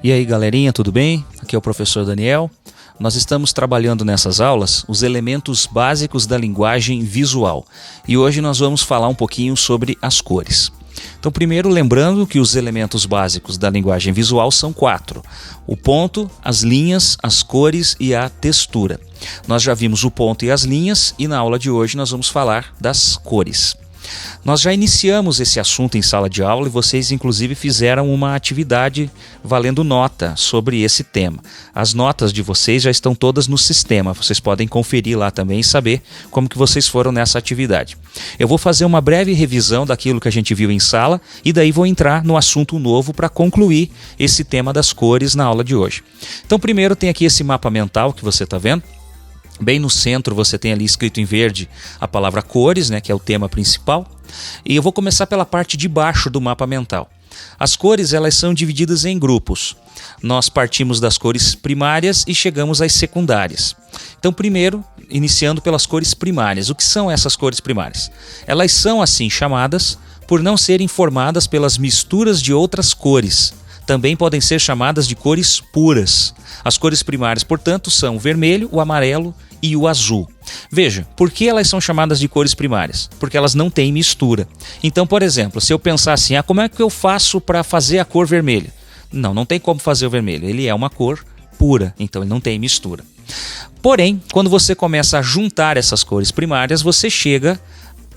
E aí galerinha, tudo bem? Aqui é o professor Daniel. Nós estamos trabalhando nessas aulas os elementos básicos da linguagem visual e hoje nós vamos falar um pouquinho sobre as cores. Então primeiro lembrando que os elementos básicos da linguagem visual são 4. O ponto, as linhas, as cores e a textura. Nós já vimos o ponto e as linhas e na aula de hoje nós vamos falar das cores. Nós já iniciamos esse assunto em sala de aula e vocês inclusive fizeram uma atividade valendo nota sobre esse tema. As notas de vocês já estão todas no sistema, vocês podem conferir lá também e saber como que vocês foram nessa atividade. Eu vou fazer uma breve revisão daquilo que a gente viu em sala e daí vou entrar no assunto novo para concluir esse tema das cores na aula de hoje. Então primeiro tem aqui esse mapa mental que você está vendo. Bem no centro você tem ali escrito em verde a palavra cores, né, que é o tema principal. E eu vou começar pela parte de baixo do mapa mental. As cores elas são divididas em grupos. Nós partimos das cores primárias e chegamos às secundárias. Então primeiro, iniciando pelas cores primárias. O que são essas cores primárias? Elas são assim chamadas por não serem formadas pelas misturas de outras cores. Também podem ser chamadas de cores puras. As cores primárias, portanto, são o vermelho, o amarelo e o azul. Veja, por que elas são chamadas de cores primárias? Porque elas não têm mistura. Então, por exemplo, se eu pensar assim, como é que eu faço para fazer a cor vermelha? Não tem como fazer o vermelho. Ele é uma cor pura, então ele não tem mistura. Porém, quando você começa a juntar essas cores primárias, você chega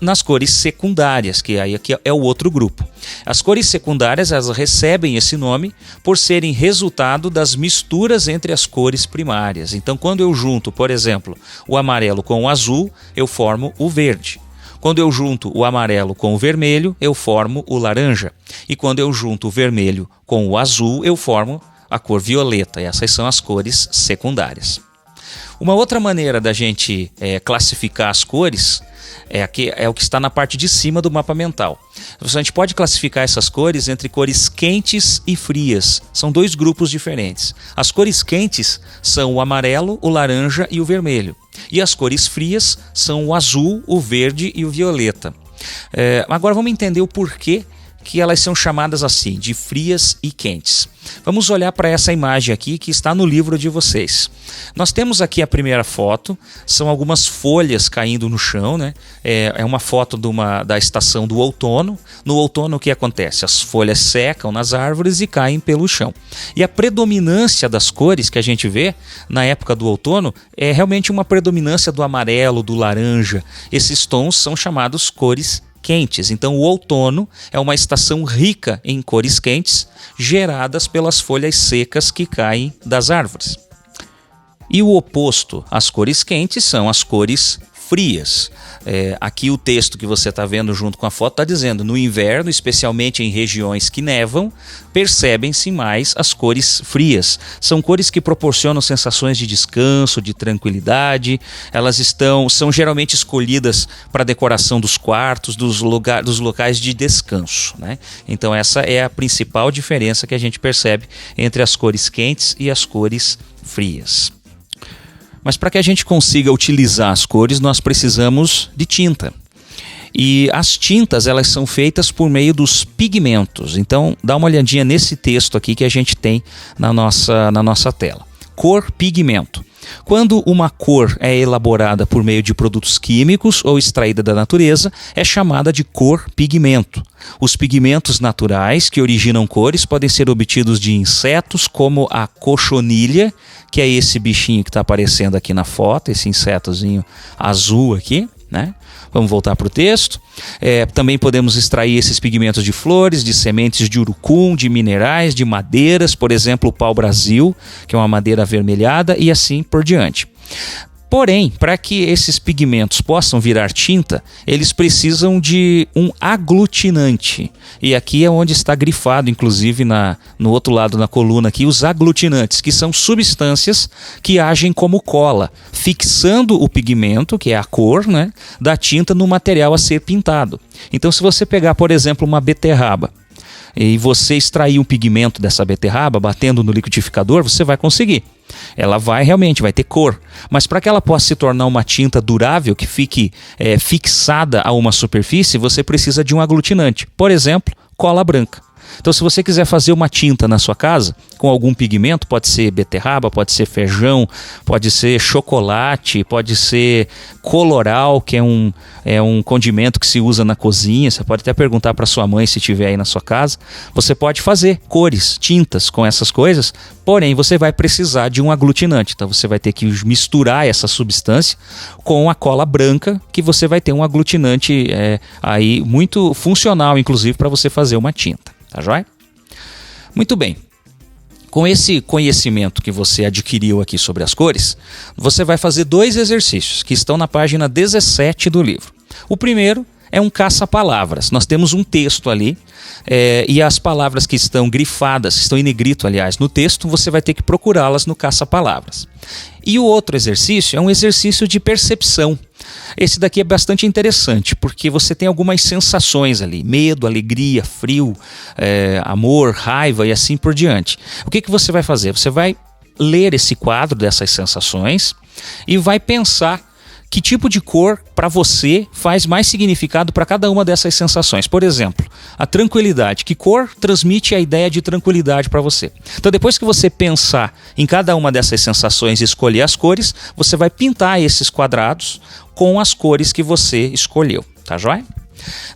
nas cores secundárias, que aí aqui é o outro grupo. As cores secundárias elas recebem esse nome por serem resultado das misturas entre as cores primárias. Então, quando eu junto, por exemplo, o amarelo com o azul, eu formo o verde. Quando eu junto o amarelo com o vermelho, eu formo o laranja. E quando eu junto o vermelho com o azul, eu formo a cor violeta. E essas são as cores secundárias. Uma outra maneira da gente classificar as cores é o que está na parte de cima do mapa mental. A gente pode classificar essas cores entre cores quentes e frias. São dois grupos diferentes. As cores quentes são o amarelo, o laranja e o vermelho. E as cores frias são o azul, o verde e o violeta. Agora vamos entender o porquê que elas são chamadas assim, de frias e quentes. Vamos olhar para essa imagem aqui que está no livro de vocês. Nós temos aqui a primeira foto, são algumas folhas caindo no chão, né? É uma foto da estação do outono. No outono o que acontece? As folhas secam nas árvores e caem pelo chão. E a predominância das cores que a gente vê na época do outono é realmente uma predominância do amarelo, do laranja. Esses tons são chamados cores quentes. Então o outono é uma estação rica em cores quentes geradas pelas folhas secas que caem das árvores. E o oposto às cores quentes são as cores frias. Aqui o texto que você está vendo junto com a foto está dizendo: no inverno, especialmente em regiões que nevam, percebem-se mais as cores frias. São cores que proporcionam sensações de descanso, de tranquilidade. Elas são geralmente escolhidas para a decoração dos quartos, dos locais de descanso, né? Então essa é a principal diferença que a gente percebe entre as cores quentes e as cores frias. Mas para que a gente consiga utilizar as cores, nós precisamos de tinta. E as tintas elas são feitas por meio dos pigmentos. Então dá uma olhadinha nesse texto aqui que a gente tem na nossa tela. Cor, pigmento. Quando uma cor é elaborada por meio de produtos químicos ou extraída da natureza, é chamada de cor-pigmento. Os pigmentos naturais que originam cores podem ser obtidos de insetos como a cochonilha, que é esse bichinho que está aparecendo aqui na foto, esse insetozinho azul aqui, né? Vamos voltar para o texto. Também podemos extrair esses pigmentos de flores, de sementes de urucum, de minerais, de madeiras, por exemplo, o pau-brasil, que é uma madeira avermelhada, e assim por diante. Porém, para que esses pigmentos possam virar tinta, eles precisam de um aglutinante. E aqui é onde está grifado, inclusive no outro lado na coluna aqui, os aglutinantes, que são substâncias que agem como cola, fixando o pigmento, que é a cor, né, da tinta no material a ser pintado. Então, se você pegar, por exemplo, uma beterraba, e você extrair um pigmento dessa beterraba, batendo no liquidificador, você vai conseguir. Ela realmente vai ter cor, mas para que ela possa se tornar uma tinta durável, que fique fixada a uma superfície, você precisa de um aglutinante. Por exemplo, cola branca. Então, se você quiser fazer uma tinta na sua casa com algum pigmento, pode ser beterraba, pode ser feijão, pode ser chocolate, pode ser coloral, que é um condimento que se usa na cozinha. Você pode até perguntar para sua mãe se tiver aí na sua casa. Você pode fazer cores, tintas com essas coisas, porém você vai precisar de um aglutinante. Então você vai ter que misturar essa substância com a cola branca, que você vai ter um aglutinante aí muito funcional, inclusive, para você fazer uma tinta. Tá joia? Muito bem. Com esse conhecimento que você adquiriu aqui sobre as cores, você vai fazer 2 exercícios que estão na página 17 do livro. O primeiro é um caça-palavras. Nós temos um texto ali e as palavras que estão grifadas, estão em negrito, aliás, no texto, você vai ter que procurá-las no caça-palavras. E o outro exercício é um exercício de percepção. Esse daqui é bastante interessante, porque você tem algumas sensações ali, medo, alegria, frio, amor, raiva e assim por diante. O que você vai fazer? Você vai ler esse quadro dessas sensações e vai pensar que tipo de cor para você faz mais significado para cada uma dessas sensações. Por exemplo, a tranquilidade. Que cor transmite a ideia de tranquilidade para você? Então, depois que você pensar em cada uma dessas sensações e escolher as cores, você vai pintar esses quadrados com as cores que você escolheu. Tá joia?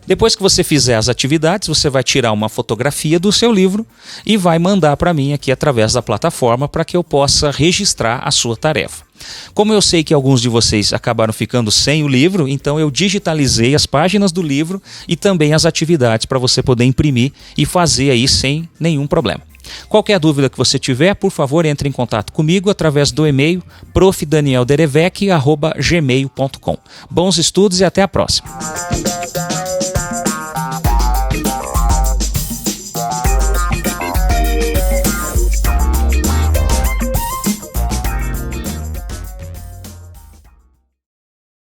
Depois que você fizer as atividades, você vai tirar uma fotografia do seu livro e vai mandar para mim aqui através da plataforma para que eu possa registrar a sua tarefa. Como eu sei que alguns de vocês acabaram ficando sem o livro, então eu digitalizei as páginas do livro e também as atividades para você poder imprimir e fazer aí sem nenhum problema. Qualquer dúvida que você tiver, por favor, entre em contato comigo através do e-mail profdanielderevec@gmail.com. Bons estudos e até a próxima!